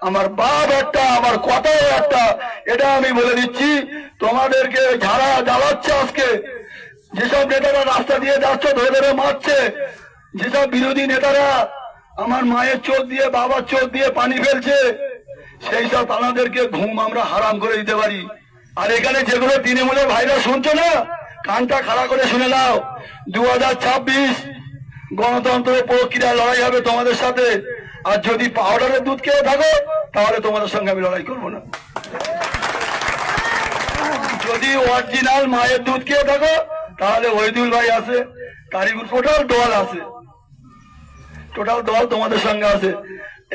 আমার বাপ একটা, আমার কথাও একটা, এটা আমি বলে দিচ্ছি। তোমাদেরকে যারা জ্বালাচ্ছে আজকে, যেসব নেতারা রাস্তা দিয়ে যাচ্ছে ধরে ধরে মারছে, যেসব বিরোধী নেতারা আমার মায়ের চোখ দিয়ে বাবার চোখ দিয়ে পানি ফেলছে, সেই সব তাদেরকে ঘুম আমরা হারাম করে দিতে পারি। আর এখানে যেগুলো তৃণমূলের ভাইরা শুনছো না, কানটা খাড়া করে শুনে নাও। 2026 গণতন্ত্র প্রক্রিয়া লড়াই হবে তোমাদের সাথে। আর যদি পাউডারের দুধ খেয়ে থাকো তাহলে তোমাদের সঙ্গে আমি লড়াই করবো না। যদি অরিজিনাল মায়ের দুধ খেয়ে থাকো তাহলে ওহিদুল ভাই আছে, কারিগর, টোটাল দল আছে, টোটাল দল তোমাদের সঙ্গে আছে।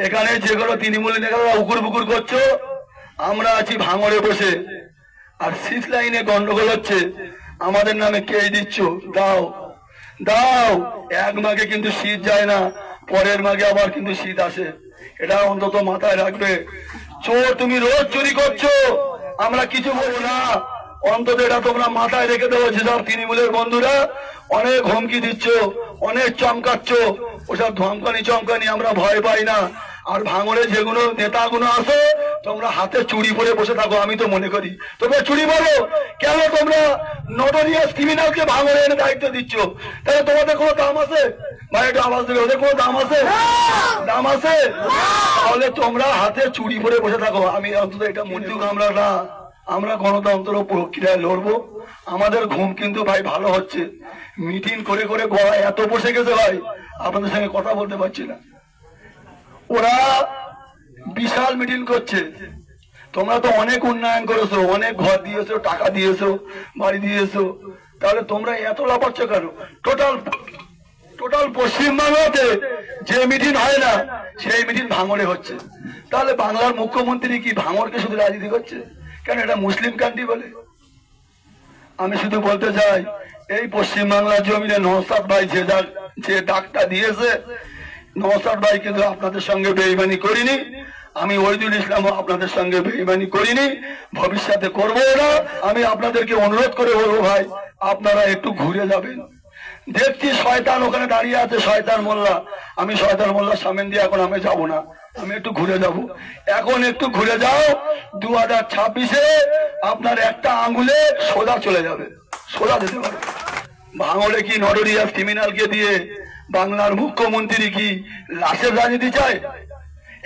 এখানে যেগুলো তৃণমূলী নেতারা উকুর বুকুর করছো, আমরা আছি ভাঙড়ে বসে। আর 6 লাইনে গন্ডগোল হচ্ছে, আমাদের নামে কে দিচ্ছ? দাও দাও, এক মাঘে কিন্তু শীত যায় না, পরের মাঘে আবার কিন্তু শীত আসে, এটা অন্তত মাথায় রাখবে। চোর তুমি রোজ চুরি করছো, আমরা কিছু বলবো না, অন্তত এটা তোমরা মাথায় রেখে দেবো। যেসব তৃণমূলের বন্ধুরা অনেক হুমকি দিচ্ছ, অনেক চমকাচ্ছ, ওসব ধমকানি চমকানি আমরা ভয় পাই না। আর ভাঙড়ে যেগুলো নেতাগুলো আসো, তোমরা হাতে চুরি পরে বসে থাকো। আমি তো মনে করি তোমরা চুরি পড়ো কেন? তোমরা নটোরিয়াস ক্রিমিনালকে ভাঙড়ে এনে দায়িত্ব দিচ্ছ, তাহলে তোমাদের কোনো দাম আছে? ভাই একটু আওয়াজ দেবে, ওদের কোনো দাম আছে? দাম আছে? তাহলে তোমরা হাতে চুরি পরে বসে থাকো। আমি অন্তত এটা মনে করি আমরা না, আমরা গণতন্ত্র প্রক্রিয়ায় লড়বো। আমাদের ঘুম কিন্তু ভাই ভালো হচ্ছে। মিটিং করে করে গলা এত বসে গেছে ভাই, আপনাদের সঙ্গে কথা বলতে পারছি না। ওরা বিশাল মিটিং করছে, তোমরা তো অনেক উন্নয়ন করেছো, অনেক ঘর দিয়েছো, টাকা দিয়েছো, বাড়ি দিয়েছো, তাহলে তোমরা এত লাফাচ্ছ কেন? টোটাল পশ্চিমবাংলাতে যে মিটিং হয় না সেই মিটিং ভাঙড়ে হচ্ছে। তাহলে বাংলার মুখ্যমন্ত্রী কি ভাঙড়কে শুধু রাজনীতি করছে কেন? এটা মুসলিম কান্ট্রি বলে। আমি শুধু বলতে চাই, এই পশ্চিমবাংলার জমিনে নওশাদ ভাই যে ডাকটা দিয়েছে, নওশাদ ভাই কিন্তু আপনাদের সঙ্গে বেইমানি করিনি, আমি ওহিদুল ইসলামও আপনাদের সঙ্গে বেইমানি করিনি, ভবিষ্যতে করবো না। আমি আপনাদেরকে অনুরোধ করে বলবো ভাই, আপনারা একটু ঘুরে যাবেন। দেখছি শয়তান ওখানে দাঁড়িয়ে আছে, শয়তান মোল্লা। আমি শয়তান মোল্লার সামনে দিয়ে এখন আমি যাবো না, আমি একটু ঘুরে যাব। এখন একটু ঘুরে যাও, 2026-এ আপনার একটা আঙ্গুলে সোজা চলে যাবে, সোজা যেতে পারে। ভাঙড়ে কি নটোরিয়াস ক্রিমিনালকে দিয়ে বাংলার মুখ্যমন্ত্রী কি লাশের রাজনীতি চায়?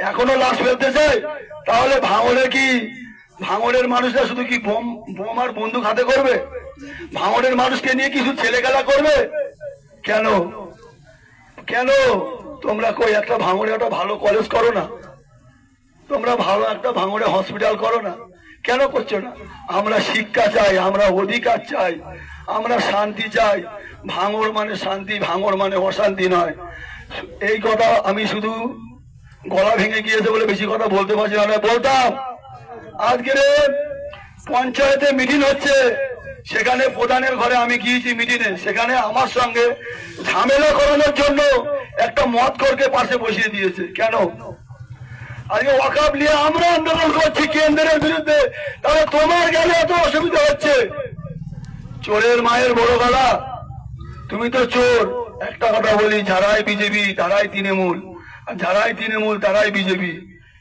এখনো লাশ ফেলতে চায়? তাহলে ভাঙড়ে কি, ভাঙড়ের মানুষরা শুধু কি বোম আর বন্দুক হাতে করবে? ভাঙড়ের মানুষকে নিয়ে কিছু ছেলে খেলা করবে? কেন কেন? তোমরা কই একটা ভাঙড়ে একটা ভালো কলেজ করো না? তোমরা ভালো একটা ভাঙড়ে হসপিটাল করো না? কেন করছো না? আমরা শিক্ষা চাই, আমরা অধিকার চাই, আমরা শান্তি চাই। ভাঙড় মানে শান্তি, ভাঙড় মানে অশান্তি নয়। এই কথা আমি শুধু গলা ভেঙে গিয়েছে বলে বেশি কথা বলতে পারছি না, বলতাম। আজকের পঞ্চায়েতে মিটিং হচ্ছে, সেখানে প্রধানের ঘরে আমি গিয়েছি মিটিংয়ে, সেখানে আমার সঙ্গে ঝামেলা করানোর জন্য একটা মদখোরকে পাশে বসিয়ে দিয়েছে। কেন? আজকে ওয়াকফ নিয়ে আমরা আন্দোলন করছি কেন্দ্রের বিরুদ্ধে, তাহলে তোমার গেলে এত অসুবিধা হচ্ছে? চোরের মায়ের বড় গলা, তুমি তো চোর। একটা কথা বলি, যারাই বিজেপি তারাই তৃণমূল, আর যারাই তৃণমূল তারাই বিজেপি,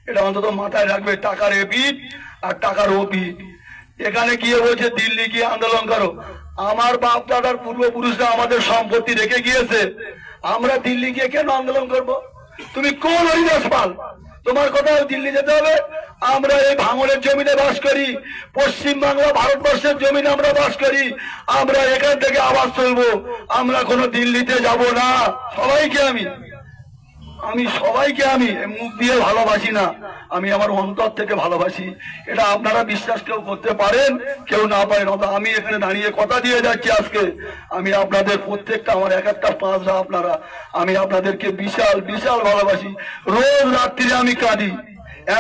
এটা অন্তত মাথায় রাখবে। টাকার এপিঠ আর টাকার ওপিঠ। এখানে গিয়ে বলছে দিল্লি গিয়ে আন্দোলন করো। আমার বাপ দাদার পূর্বপুরুষরা আমাদের সম্পত্তি রেখে গিয়েছে, আমরা দিল্লি গিয়ে কেন আন্দোলন করব? তুমি কোন হরিদাস পাল? তোমার কোথাও দিল্লি যেতে হবে? আমরা এই ভাঙড়ের জমিনে বাস করি, পশ্চিম বাংলা ভারতবর্ষের জমিনে আমরা বাস করি, আমরা এখান থেকে আওয়াজ তুলবো। আমরা কোনো দিল্লিতে যাব না। আমি সবাইকে আমি মুখ দিয়ে ভালোবাসি না, আমি আমার অন্তর থেকে ভালোবাসি। এটা আপনারা বিশ্বাস কেউ করতে পারেন, কেউ না পারেন। আমি এখানে দাঁড়িয়ে কথা দিয়ে যাচ্ছি আজকে, আমি আপনাদের প্রত্যেকটা, আমার এক একটা পাঁচরা আপনারা, আমি আপনাদেরকে বিশাল বিশাল ভালোবাসি। রোজ রাত্রিরে আমি কাঁদি,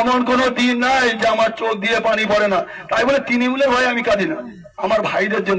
এমন কোনো দিন নাই যে আমার চোখ দিয়ে পানি পড়ে না। তাই বলে তৃণমূলের ভয়ে আমি কাঁদি না, আমার ভাইদের জন্য।